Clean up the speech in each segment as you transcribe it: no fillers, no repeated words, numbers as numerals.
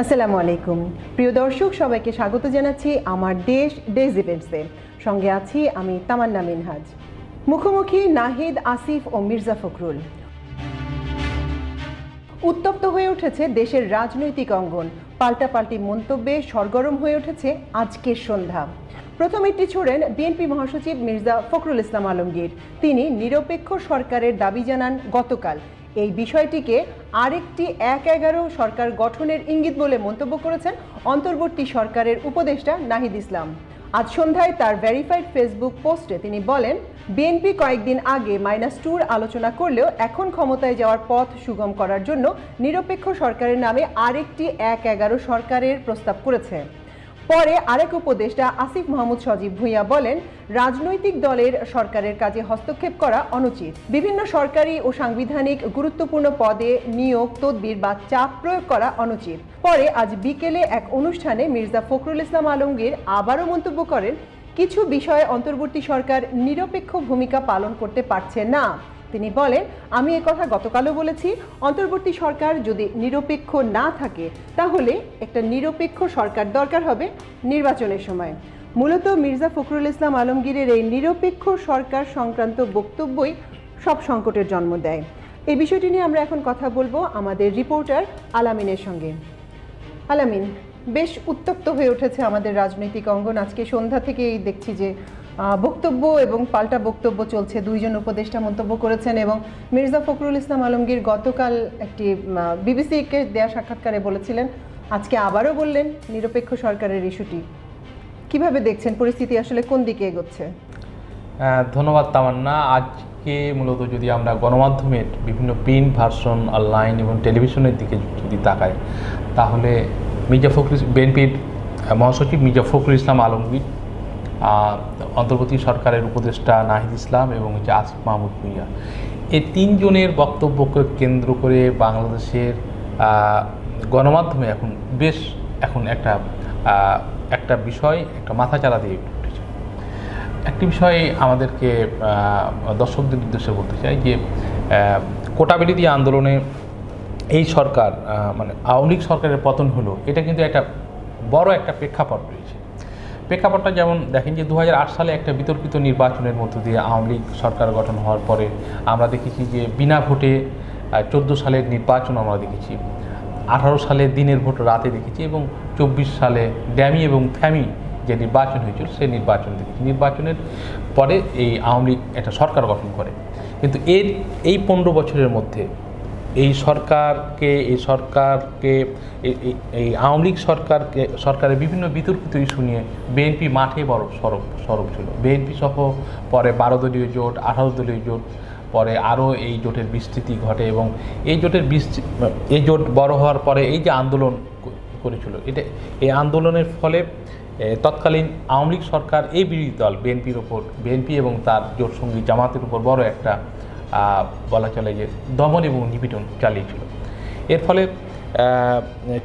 আসসালামু আলাইকুম প্রিয় দর্শক, সবাইকে স্বাগত জানাচ্ছি আমার দেশ ইভেন্টসে। সঙ্গে আছি আমি তামান্না মিনহাজ। মুখোমুখি নাহিদ, আসিফ ও মির্জা ফখরুল। উত্তপ্ত হয়ে উঠেছে দেশের রাজনৈতিক অঙ্গন। পাল্টাপাল্টি মন্তব্যে সরগরম হয়ে উঠেছে আজকের সন্ধ্যা। প্রথম এটি ছোড়েন বিএনপি মহাসচিব মির্জা ফখরুল ইসলাম আলমগীর। তিনি নিরপেক্ষ সরকারের দাবি জানান গতকাল। এই বিষয়টিকে আরেকটি ১/১১ সরকার গঠনের ইঙ্গিত বলে মন্তব্য করেছেন অন্তর্বর্তী সরকারের উপদেষ্টা নাহিদ ইসলাম। আজ সন্ধ্যায় তার ভেরিফাইড ফেসবুক পোস্টে তিনি বলেন, বিএনপি কয়েকদিন আগে -2 আলোচনা করলেও এখন ক্ষমতায় যাওয়ার পথ সুগম করার জন্য নিরপেক্ষ সরকারের নামে আরেকটি ১/১১ সরকারের প্রস্তাব করেছে। পরে আরেক উপদেষ্টা আসিফ মাহমুদ সজীব ভূঁইয়া বলেন, রাজনৈতিক দলের সরকারের কাজে হস্তক্ষেপ করা অনুচিত। বিভিন্ন সরকারি ও সাংবিধানিক গুরুত্বপূর্ণ পদে নিয়োগ, তদবির বা চাপ প্রয়োগ করা অনুচিত। পরে আজ বিকেলে এক অনুষ্ঠানে মির্জা ফখরুল ইসলাম আলমগীর আবারও মন্তব্য করেন, কিছু বিষয়ে অন্তর্বর্তী সরকার নিরপেক্ষ ভূমিকা পালন করতে পারছে না। তিনি বলেন, আমি একথা গতকালও বলেছি, অন্তর্বর্তী সরকার যদি নিরপেক্ষ না থাকে তাহলে একটা নিরপেক্ষ সরকার দরকার হবে নির্বাচনের সময়। মূলত মির্জা ফখরুল ইসলাম আলমগীরের এই নিরপেক্ষ সরকার সংক্রান্ত বক্তব্যই সব সংকটের জন্ম দেয়। এই বিষয়টি নিয়ে আমরা এখন কথা বলবো আমাদের রিপোর্টার আলামিনের সঙ্গে। আলামিন, বেশ উত্তপ্ত হয়ে উঠেছে আমাদের রাজনৈতিক অঙ্গন। আজকে সন্ধ্যা থেকেই দেখছি যে বক্তব্য এবং পাল্টা বক্তব্য চলছে। দুইজন উপদেষ্টা মন্তব্য করেছেন এবং মির্জা ফখরুল ইসলাম আলমগীর গতকাল একটি বিবিসিকে দেয়া সাক্ষাৎকারে বলেছিলেন, আজকে আবারও বললেন নিরপেক্ষ সরকারের ইস্যুটি। কিভাবে দেখছেন পরিস্থিতি, আসলে কোন দিকে এগোচ্ছে? ধন্যবাদ তামান্না। আজকে মূলত যদি আমরা গণমাধ্যমের বিভিন্ন প্রিন্ট ভার্সন, অনলাইন এবং টেলিভিশনের দিকে যদি তাকাই, তাহলে বিএনপির মহাসচিব মির্জা ফখরুল ইসলাম আলমগীর, অন্তর্বর্তী সরকারের উপদেষ্টা নাহিদ ইসলাম এবং আসিফ মাহমুদ ভূঁইয়া, এই তিনজনের বক্তব্যকে কেন্দ্র করে বাংলাদেশের গণমাধ্যমে এখন একটা বিষয় একটা মাথাচাড়া দিয়ে উঠেছে। একটি বিষয় আমাদেরকে দর্শকদের উদ্দেশ্যে বলতে চাই যে কোটা বিরোধী আন্দোলনে এই সরকার মানে আওয়ামী লীগ সরকারের পতন হলো, এটা কিন্তু একটা বড় একটা প্রেক্ষাপট রয়েছে। প্রেক্ষাপটটা যেমন দেখেন যে 2008 সালে একটা বিতর্কিত নির্বাচনের মধ্য দিয়ে আওয়ামী লীগ সরকার গঠন হওয়ার পরে আমরা দেখেছি যে বিনা ভোটে 14 সালের নির্বাচন আমরা দেখেছি, 18 সালে দিনের ভোট রাতে দেখেছি এবং 24 সালে ড্যামি এবং ফ্যামি যে নির্বাচন হয়েছিল সেই নির্বাচন দেখেছি। নির্বাচনের পরে এই আওয়ামী লীগ একটা সরকার গঠন করে, কিন্তু এই 15 বছরের মধ্যে এই আওয়ামী লীগ সরকারের বিভিন্ন বিতর্কিত ইস্যু নিয়ে বিএনপি মাঠে বড় সরব ছিল। বিএনপি সহ পরে 12 দলীয় জোট, 18 দলীয় জোট, পরে আরও এই জোটের বিস্তৃতি ঘটে এবং এই জোট বড় হওয়ার পরে এই যে আন্দোলন করেছিল, এই আন্দোলনের ফলে তৎকালীন আওয়ামী লীগ সরকার এই বিরোধী দল বিএনপি এবং তার জোট সঙ্গী জামাতের উপর বড় একটা বলা চলে যে দমন এবং নিপীড়ন চালিয়েছিল। এর ফলে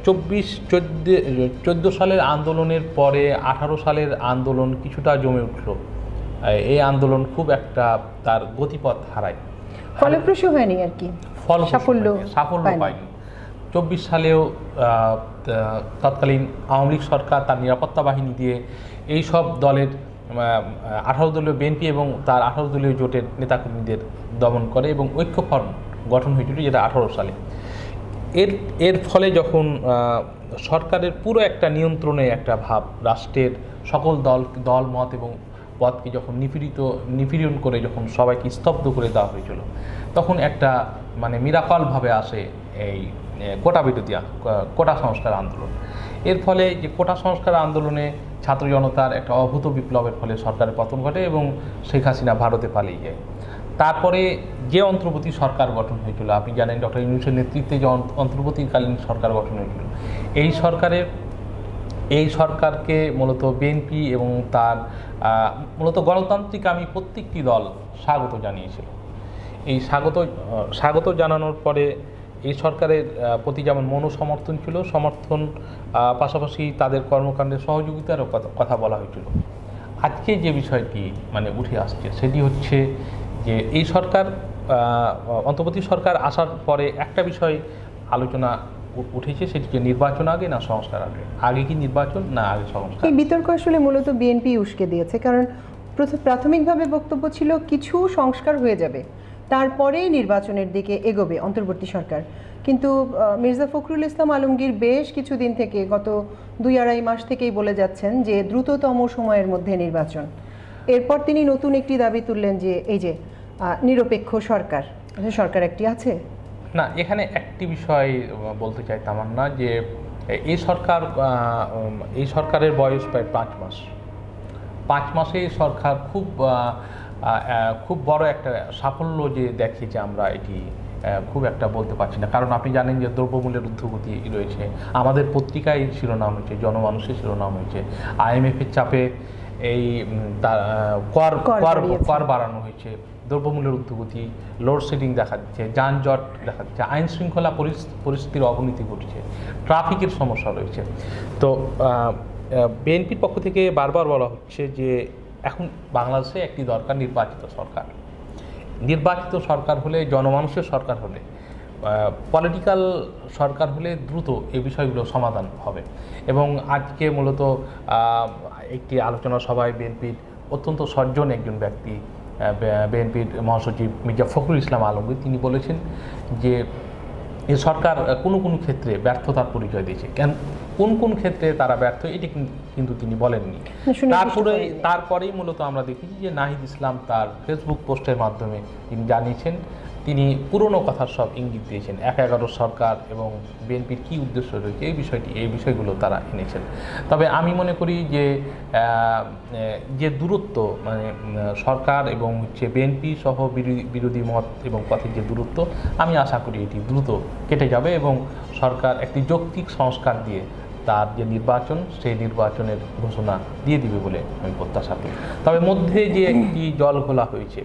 14 সালের আন্দোলনের পরে 18 সালের আন্দোলন কিছুটা জমে উঠল। এই আন্দোলন খুব একটা তার গতিপথ হারায়, ফলপ্রসূ হয়নি আর কি, সাফল্য পায়নি। 24 সালেও তৎকালীন আওয়ামী লীগ সরকার তার নিরাপত্তা বাহিনী দিয়ে এই সব দলের 18 দলীয় বিএনপি এবং তার 18 দলীয় জোটের নেতাকর্মীদের দমন করে এবং ঐক্যফ্রন্ট গঠন হয়েছিল, যেটা 18 সালে। এর ফলে যখন সরকারের পুরো একটা নিয়ন্ত্রণে একটা ভাব, রাষ্ট্রের সকল দল মত এবং পদকে যখন নিপীড়ন করে যখন সবাইকে স্তব্ধ করে দেওয়া হয়েছিল, তখন একটা মানে মিরাকলভাবে আসে এই কোটা সংস্কার আন্দোলন। এর ফলে যে কোটা সংস্কার আন্দোলনে ছাত্র জনতার একটা অভূত বিপ্লবের ফলে সরকারের পতন ঘটে এবং শেখ হাসিনা ভারতে পালিয়ে যায়। তারপরে যে অন্তর্বর্তী সরকার গঠন হয়েছিল, আপনি জানেন ডক্টর ইউনূসের নেতৃত্বে যে অন্তর্বর্তীকালীন সরকার গঠন হয়েছিল, এই সরকারকে মূলত বিএনপি এবং তার মূলত গণতান্ত্রিক আমি প্রত্যেকটি দল স্বাগত জানিয়েছিল। এই স্বাগত জানানোর পরে এই সরকারের প্রতি যেমন মনোসমর্থন ছিল, পাশাপাশি তাদের কর্মকাণ্ডের সহযোগিতারও কথা বলা হয়েছিল। আজকে যে বিষয়টি মানে উঠে আসছে সেটি হচ্ছে যে এই সরকার অন্তর্বর্তী সরকার আসার পরে একটা বিষয় আলোচনা উঠেছে সেটিকে নির্বাচন আগে না সংস্কার আগে, আগে কি নির্বাচন না আগে সংস্কার? এই বিতর্ক আসলে মূলত বিএনপি উস্কে দিয়েছে, কারণ প্রাথমিকভাবে বক্তব্য ছিল কিছু সংস্কার হয়ে যাবে, তারপরেই নির্বাচনের দিকে এগোবে অন্তর্বর্তী সরকার। কিন্তু মির্জা ফখরুল ইসলাম আলমগীর বেশ কিছুদিন থেকে, গত 2-2.5 মাস থেকেই বলে যাচ্ছেন যে দ্রুততম সময়ের মধ্যে নির্বাচন। এরপর তিনি নতুন একটি দাবি তুললেন যে এই যে নিরপেক্ষ সরকার, সরকার একটি আছে না। এখানে একটি বিষয় বলতে চাই তামান্না, যে এই সরকারের বয়স প্রায় 5 মাস। 5 মাসে সরকার খুব বড় একটা সাফল্য যে দেখিয়েছে আমরা, এটি খুব একটা বলতে পারছি না। কারণ আপনি জানেন যে দ্রব্যমূল্যের ঊর্ধ্বগতি রয়েছে, আমাদের পত্রিকায় শিরোনাম হয়েছে, জনমানুষের শিরোনাম হয়েছে, IMF-এর চাপে এই কর বাড়ানো হয়েছে, দ্রব্যমূল্যের ঊর্ধ্বগতি, লোডশেডিং দেখা দিচ্ছে, যানজট দেখা দিচ্ছে, আইন শৃঙ্খলা পরিস্থিতির অবনতি ঘটছে, ট্রাফিকের সমস্যা রয়েছে। তো বিএনপির পক্ষ থেকে বারবার বলা হচ্ছে যে এখন বাংলাদেশে একটি দরকার নির্বাচিত সরকার। নির্বাচিত সরকার হলে, জনমানুষের সরকার হলে, পলিটিক্যাল সরকার হলে দ্রুত এই বিষয়গুলো সমাধান হবে। এবং আজকে মূলত একটি আলোচনা সভায় বিএনপির অত্যন্ত সজ্জন একজন ব্যক্তি, বিএনপির মহাসচিব মির্জা ফখরুল ইসলাম আলমগীর, তিনি বলেছেন যে এই সরকার কোনো কোনো ক্ষেত্রে ব্যর্থতার পরিচয় দিয়েছে। কোন ক্ষেত্রে তারা ব্যর্থ এটি কিন্তু তিনি বলেননি। তারপরেই মূলত আমরা দেখেছি যে নাহিদ ইসলাম তার ফেসবুক পোস্টের মাধ্যমে তিনি জানিয়েছেন, তিনি পুরনো কথার সব ইঙ্গিত দিয়েছেন, 1/11 সরকার এবং বিএনপির কী উদ্দেশ্য রয়েছে এই বিষয়গুলো তারা এনেছেন। তবে আমি মনে করি যে দূরত্ব, মানে সরকার এবং বিএনপি সহ বিরোধী মত এবং পথের যে দূরত্ব, আমি আশা করি এটি দ্রুত কেটে যাবে এবং সরকার একটি যৌক্তিক সংস্কার দিয়ে তার যে নির্বাচন, সেই নির্বাচনের ঘোষণা দিয়ে দিবে বলে আমি প্রত্যাশা করি। তবে মধ্যে যে একটি জল ঘোলা হয়েছে,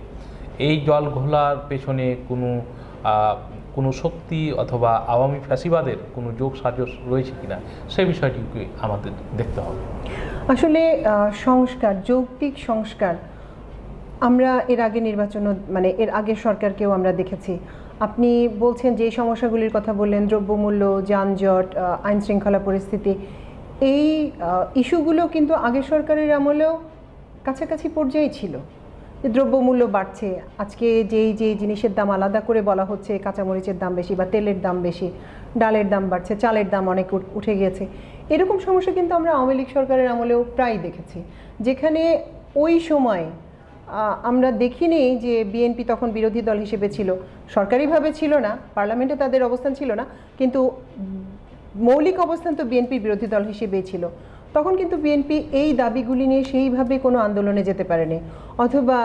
এই জল ঘোলার পেছনে কোনো শক্তি অথবা আওয়ামী ফ্যাসিবাদের কোনো যোগ সাজস রয়েছে কিনা, সেই বিষয়টিকে আমাদের দেখতে হবে। আসলে সংস্কার, যৌক্তিক সংস্কার, আমরা এর আগে মানে এর আগের সরকারকেও আমরা দেখেছি। আপনি বলছেন যে সমস্যাগুলির কথা বললেন, দ্রব্যমূল্য, যানজট, আইন শৃঙ্খলা পরিস্থিতি, এই ইস্যুগুলো কিন্তু আগের সরকারের আমলেও কাছাকাছি পর্যায়ে ছিল। দ্রব্যমূল্য বাড়ছে, আজকে যেই জিনিসের দাম আলাদা করে বলা হচ্ছে, কাঁচামরিচের দাম বেশি বা তেলের দাম বেশি, ডালের দাম বাড়ছে, চালের দাম অনেক উঠে গিয়েছে, এরকম সমস্যা কিন্তু আমরা আওয়ামী লীগ সরকারের আমলেও প্রায় দেখেছি। যেখানে ওই সময় আমরা দেখিনি যে বিএনপি তখন বিরোধী দল হিসেবে ছিল, সরকারিভাবে ছিল না, পার্লামেন্টে তাদের অবস্থান ছিল না, কিন্তু মৌলিক অবস্থান তো বিএনপির বিরোধী দল হিসেবেই ছিল। তখন কিন্তু বিএনপি এই দাবিগুলি নিয়ে সেইভাবে কোনো আন্দোলনে যেতে পারেনি, অথবা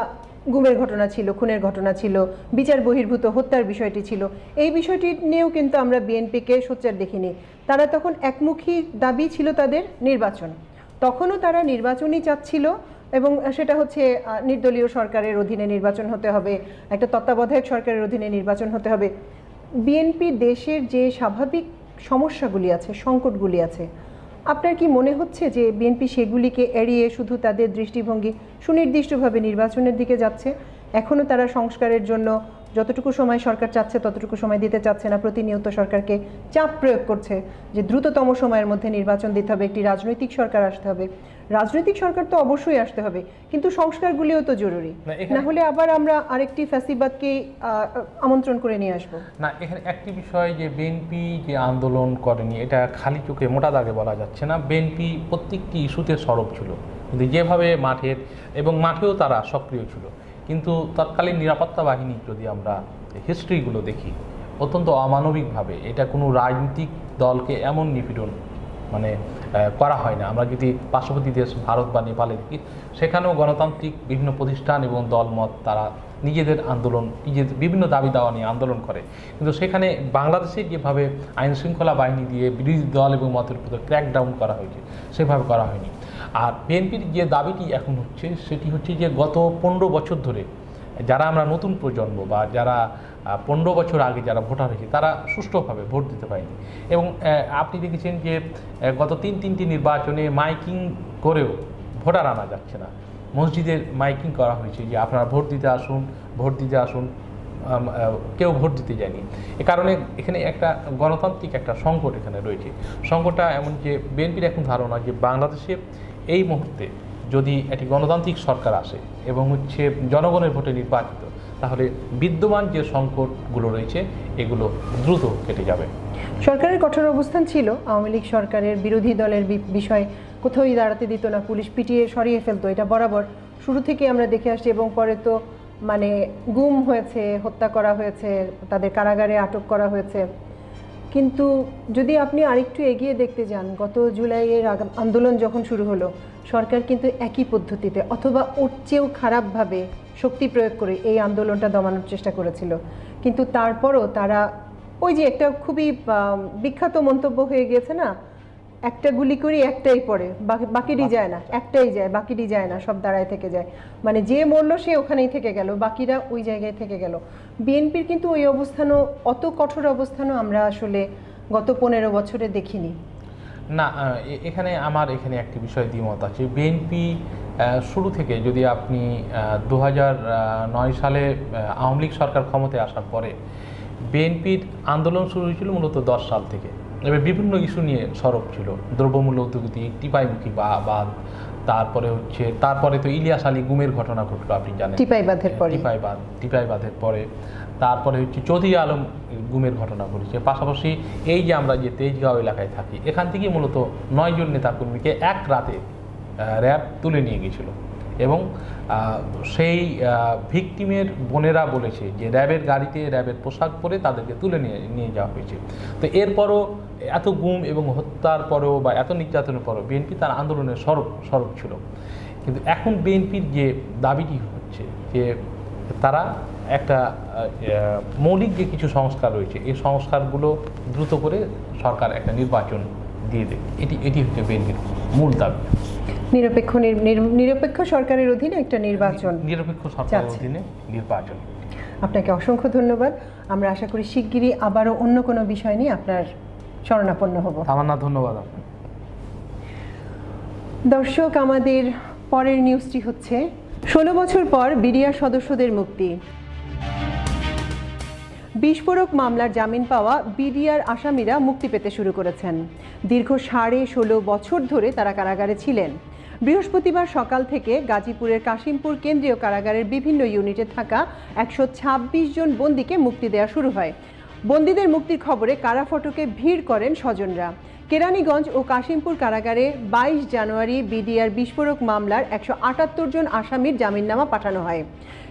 গুমের ঘটনা ছিল, খুনের ঘটনা ছিল, বিচার বহির্ভূত হত্যার বিষয়টি ছিল, এই বিষয়টি নিয়েও কিন্তু আমরা বিএনপিকে সোচ্চার দেখিনি। তারা তখন একমুখী দাবি ছিল তাদের নির্বাচন, তখনও তারা নির্বাচনই চাচ্ছিল, এবং সেটা হচ্ছে নির্দলীয় সরকারের অধীনে নির্বাচন হতে হবে, একটা তত্ত্বাবধায়ক সরকারের অধীনে নির্বাচন হতে হবে। বিএনপি দেশের যে স্বাভাবিক সমস্যাগুলি আছে, সংকটগুলি আছে, আপনার কি মনে হচ্ছে যে বিএনপি সেগুলিকে এড়িয়ে শুধু তাদের দৃষ্টিভঙ্গি সুনির্দিষ্টভাবে নির্বাচনের দিকে যাচ্ছে? এখনও তারা সংস্কারের জন্য যতটুকু সময় সরকার চাচ্ছে ততটুকু সময় দিতে চাচ্ছে না, প্রতিনিয়ত সরকারকে চাপ প্রয়োগ করছে যে দ্রুততম সময়ের মধ্যে নির্বাচন দিতে হবে, একটি রাজনৈতিক সরকার আসতে হবে। রাজনৈতিক সরকার তো অবশ্যই আসতে হবে, কিন্তু সংস্কারগুলিও তো জরুরি, না হলে আবার আমরা আরেকটি ফ্যাসিবাদকে আমন্ত্রণ করে নিয়ে আসবো। না, এখানে একটি বিষয় যে বিএনপি যে আন্দোলন করেনি, এটা খালি চোখে মোটা দাগে বলা যাচ্ছে না। বিএনপি প্রত্যেকটি ইস্যুতে সরব ছিল, কিন্তু যেভাবে মাঠেও তারা সক্রিয় ছিল, কিন্তু তৎকালীন নিরাপত্তা বাহিনী যদি আমরা হিস্ট্রিগুলো দেখি, অত্যন্ত অমানবিকভাবে, এটা কোনো রাজনৈতিক দলকে এমন নিপীড়ন করা হয় না। আমরা যদি পার্শ্ববর্তী দেশ ভারত বা নেপালে দেখি, সেখানেও গণতান্ত্রিক বিভিন্ন প্রতিষ্ঠান এবং দলমত তারা নিজেদের আন্দোলন, নিজেদের বিভিন্ন দাবি দাওয়া নিয়ে আন্দোলন করে, কিন্তু সেখানে বাংলাদেশে যেভাবে আইন শৃঙ্খলা বাহিনী দিয়ে বিরোধী দল এবং মতের উপর ক্র্যাকডাউন করা হয়েছে, সেভাবে করা হয়নি। আর বিএনপির যে দাবিটি এখন হচ্ছে, সেটি হচ্ছে যে গত 15 বছর ধরে যারা আমরা নতুন প্রজন্ম বা যারা 15 বছর আগে যারা ভোটার হয়েছে, তারা সুষ্ঠুভাবে ভোট দিতে পারেনি। এবং আপনি দেখেছেন যে গত তিনটি নির্বাচনে মাইকিং করেও ভোটার আনা যাচ্ছে না। মসজিদের মাইকিং করা হয়েছে যে আপনারা ভোট দিতে আসুন, ভোট দিতে আসুন, কেউ ভোট দিতে যায়নি। এ কারণে এখানে একটা গণতান্ত্রিক একটা সংকট এখানে রয়েছে। সংকটটা এমন যে বিএনপির এখন ধারণা যে বাংলাদেশে এই মুহূর্তে যদি একটি গণতান্ত্রিক সরকার আসে এবং জনগণের ভোটে নির্বাচিত, তাহলে বিদ্যমান যে সংকটগুলো রয়েছে এগুলো দ্রুত কেটে যাবে। সরকারের কঠোর অবস্থান ছিল, আওয়ামী লীগ সরকারের বিরোধী দলের বিষয় কোথাওই দাঁড়াতে দিত না, পুলিশ পিটিয়ে সরিয়ে ফেলতো, এটা বরাবর শুরু থেকে আমরা দেখে আসছি। এবং পরে তো মানে গুম হয়েছে, হত্যা করা হয়েছে, তাদের কারাগারে আটক করা হয়েছে। কিন্তু যদি আপনি আরেকটু এগিয়ে দেখতে যান, গত জুলাইয়ের আন্দোলন যখন শুরু হলো, সরকার কিন্তু একই পদ্ধতিতে অথবা ওর চেয়েও খারাপভাবে শক্তি প্রয়োগ করে এই আন্দোলনটা দমানোর চেষ্টা করেছিল। কিন্তু তারপরও তারা ওই যে একটা খুবই বিখ্যাত মন্তব্য হয়ে গিয়েছে না, একটা গুলি করি একটাই পড়ে, বাকিটি যায় না, একটাই যায়, বাকিটি যায় না, সব দাঁড়ায় থেকে যায়। মানে যে মরলো সে ওখানেই থেকে গেল, বাকিরা ওই জায়গায় থেকে গেল। বিএনপির কিন্তু ওই অবস্থানও, অত কঠোর অবস্থানও আমরা আসলে গত 15 বছরে দেখিনি। না, এখানে আমার একটি বিষয় দ্বিমত আছে। বিএনপি শুরু থেকে, যদি আপনি 2009 সালে আওয়ামী লীগ সরকার ক্ষমতায় আসার পরে বিএনপির আন্দোলন শুরু হয়েছিল মূলত 10 সাল থেকে। এবার বিভিন্ন ইস্যু নিয়ে সরব ছিল, দ্রব্যমূল্য ঊর্ধ্বগতি, টিপাইমুখী বাঁধ, তারপরে তো ইলিয়াস আলী গুমের ঘটনা ঘটলো, আপনি জানেন, টিপাই বাঁধের পরে তারপরে চৌধুরী আলম গুমের ঘটনা ঘটেছে। পাশাপাশি এই যে আমরা যে তেজগাঁও এলাকায় থাকি, এখান থেকে মূলত 9 জন নেতাকর্মীকে এক রাতে র্যাব তুলে নিয়ে গিয়েছিল এবং সেই ভিকটিমের বোনেরা বলেছে যে র্যাবের গাড়িতে র্যাবের পোশাক পরে তাদেরকে তুলে নিয়ে যাওয়া হয়েছে। তো এরপরও এত গুম এবং হত্যার পরেও বা এত নির্যাতনের পরেও বিএনপি তার আন্দোলনের সরব ছিল। কিন্তু এখন বিএনপির যে দাবিটি হচ্ছে যে তারা একটা মৌলিক যে কিছু সংস্কার রয়েছে, এই সংস্কারগুলো দ্রুত করে সরকার একটা নির্বাচন দিয়ে দেয়। এটি হচ্ছে বিএনপির মূল দাবি। নিরপেক্ষ সরকারের অধীনে একটা নির্বাচন, নিরপেক্ষ সরকারের অধীনে নির্বাচন। আপনাকে অসংখ্য ধন্যবাদ। আমরা আশা করি শিগগিরই আবারও অন্য কোনো বিষয় নিয়ে আপনার শরণাপন্ন হব। তামান্না, ধন্যবাদ আপনাকে। দর্শক, আমাদের পরের নিউজটি হচ্ছে 16 বছর পর বিডিআর সদস্যদের মুক্তি। বিস্ফোরক মামলার জামিন পাওয়া বিডিআর আসামিরা মুক্তি পেতে শুরু করেছেন। দীর্ঘ 16.5 বছর ধরে তারা কারাগারে ছিলেন। বৃহস্পতিবার সকাল থেকে গাজীপুরের কাশিমপুর কেন্দ্রীয় কারাগারের বিভিন্ন ইউনিটে থাকা 126 জন বন্দীকে মুক্তি দেওয়া শুরু হয়। বন্দীদের মুক্তির খবরে কারা ফটকে ভিড় করেন স্বজনরা। কেরানীগঞ্জ ও কাশিমপুর কারাগারে 22 জানুয়ারি বিডিআর বিস্ফোরক মামলার 178 জন আসামির জামিননামা পাঠানো হয়।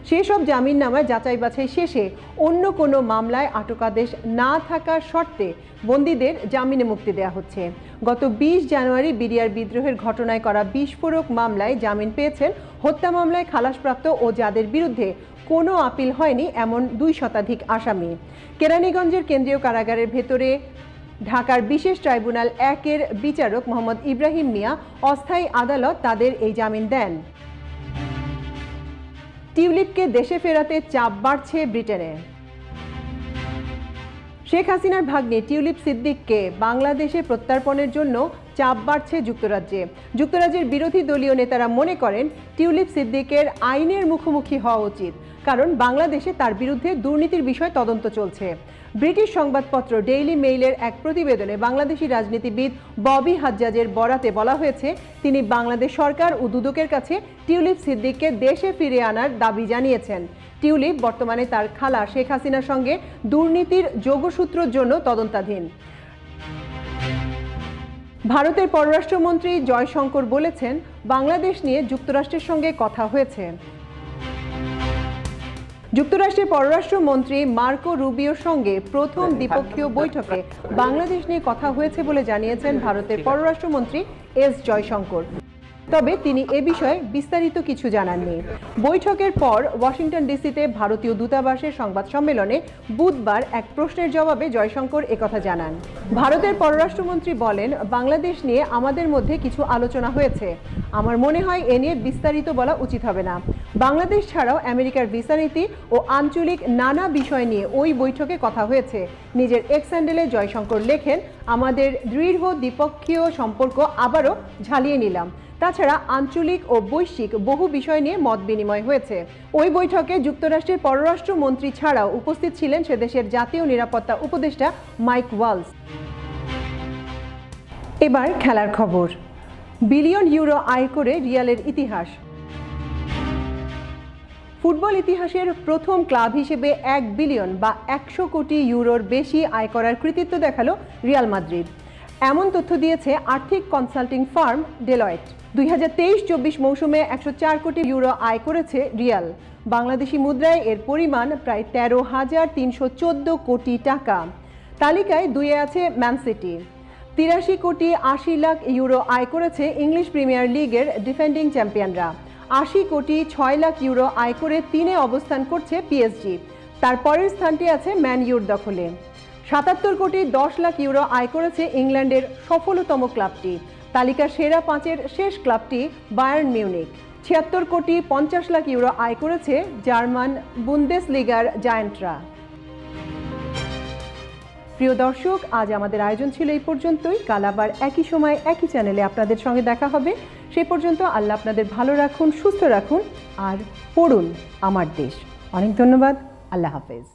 সেসব জামিননামায় যাচাই বাছাই শেষে অন্য কোনো মামলায় আটকাদেশ না থাকার শর্তে বন্দীদের জামিনে মুক্তি দেওয়া হচ্ছে। গত 20 জানুয়ারি বিডিআর বিদ্রোহের ঘটনায় করা বিস্ফোরক মামলায় জামিন পেয়েছেন হত্যা মামলায় খালাসপ্রাপ্ত ও যাদের বিরুদ্ধে কোনো আপিল হয়নি এমন 2 শতাধিক আসামি। কেরানীগঞ্জের কেন্দ্রীয় কারাগারের ভেতরে ঢাকার বিশেষ ট্রাইব্যুনাল 1-এর বিচারক মোহাম্মদ ইব্রাহিম মিয়া অস্থায়ী আদালত তাদের এই জামিন দেন। টিউলিপকে দেশে ফেরাতে চাপ বাড়ছে ব্রিটেনে। শেখ হাসিনার ভাগ্নে টিউলিপ সিদ্দিককে বাংলাদেশে প্রত্যর্পণের জন্য চাপ বাড়ছে যুক্তরাজ্যে। যুক্তরাজ্যের বিরোধী দলীয় নেতারা মনে করেন টিউলিপ সিদ্দিকের আইনের মুখোমুখি হওয়া উচিত, কারণ বাংলাদেশে তার বিরুদ্ধে দুর্নীতির বিষয় তদন্ত চলছে। ব্রিটিশ সংবাদপত্র ডেইলি মেইলের এক প্রতিবেদনে বাংলাদেশি রাজনীতিবিদ ববি হাজ্জাজের বরাতে বলা হয়েছে, তিনি বাংলাদেশ সরকার ও দুদকের কাছে টিউলিপ সিদ্দিককে দেশে ফিরিয়ে আনার দাবি জানিয়েছেন। টিউলিপ বর্তমানে তার খালা শেখ হাসিনার সঙ্গে দুর্নীতির যোগসূত্রের জন্য তদন্তাধীন। ভারতের পররাষ্ট্রমন্ত্রী জয়শঙ্কর বলেছেন, বাংলাদেশ নিয়ে যুক্তরাষ্ট্রের সঙ্গে কথা হয়েছে। যুক্তরাষ্ট্রের পররাষ্ট্রমন্ত্রী মার্কো রুবিওর সঙ্গে প্রথম দ্বিপক্ষীয় বৈঠকে বাংলাদেশ নিয়ে কথা হয়েছে বলে জানিয়েছেন ভারতের পররাষ্ট্রমন্ত্রী এস জয়শঙ্কর। তবে তিনি এ বিষয়ে বিস্তারিত কিছু জানাননি। বৈঠকের পর ওয়াশিংটন ডিসিতে ভারতীয় দূতাবাসের সংবাদ সম্মেলনে বুধবার এক প্রশ্নের জবাবে জয়শঙ্কর একথা জানান। ভারতের পররাষ্ট্রমন্ত্রী বলেন, বাংলাদেশ নিয়ে আমাদের মধ্যে কিছু আলোচনা হয়েছে। আমার মনে হয় এ নিয়ে বিস্তারিত বলা উচিত হবে না। বাংলাদেশ ছাড়াও আমেরিকার ভিসা নীতি ও আঞ্চলিক নানা বিষয় নিয়ে ওই বৈঠকে কথা হয়েছে। নিজের এক্স হ্যান্ডেলে জয়শঙ্কর লেখেন, আমাদের দৃঢ় দ্বিপক্ষীয় সম্পর্ক আবারও ঝালিয়ে নিলাম। তাছাড়া আঞ্চলিক ও বৈশ্বিক বহু বিষয় নিয়ে মত বিনিময় হয়েছে। ওই বৈঠকে যুক্তরাষ্ট্রের পররাষ্ট্রমন্ত্রী ছাড়াও উপস্থিত ছিলেন সেদেশের জাতীয় নিরাপত্তা উপদেষ্টা মাইক ওয়ালস। এবার খেলার খবর। বিলিয়ন ইউরো আয় করে রিয়ালের ইতিহাস। ফুটবল ইতিহাসের প্রথম ক্লাব হিসেবে ১ বিলিয়ন বা ১০০ কোটি ইউরোর বেশি আয় করার কৃতিত্ব দেখালো রিয়াল মাদ্রিদ। এমন তথ্য দিয়েছে আর্থিক কনসাল্টিং ফার্ম ডেলয়েট। ২০২৩-২৪ মৌসুমে ১০৪ কোটি ইউরো আয় করেছে রিয়াল। বাংলাদেশি মুদ্রায় এর পরিমাণ প্রায় ১৩,৩১৪ কোটি টাকা। তালিকায় ২-এ আছে ম্যান সিটি। ৮৩ কোটি ৮০ লাখ ইউরো আয় করেছে ইংলিশ প্রিমিয়ার লিগের ডিফেন্ডিং চ্যাম্পিয়নরা। ৮০ কোটি ৬ লাখ ইউরো আয় করে ৩-এ অবস্থান করছে পিএসজি। তার পরের স্থানটি আছে ম্যান ইউর দখলে। ৭৭ কোটি ১০ লাখ ইউরো আয় করেছে ইংল্যান্ডের সফলতম ক্লাবটি। তালিকার সেরা ৫-এর শেষ ক্লাবটি বায়ার্ন মিউনিক। ৭৬ কোটি ৫০ লাখ ইউরো আয় করেছে জার্মান বুন্দেসলিগার জায়ান্টরা। প্রিয় দর্শক, আজ আমাদের আয়োজন ছিল এই পর্যন্তই। কাল আবার একই সময় একই চ্যানেলে আপনাদের সঙ্গে দেখা হবে। সেই পর্যন্ত আল্লাহ আপনাদের ভালো রাখুন, সুস্থ রাখুন আর পড়ুন আমার দেশ। অনেক ধন্যবাদ। আল্লাহ হাফেজ।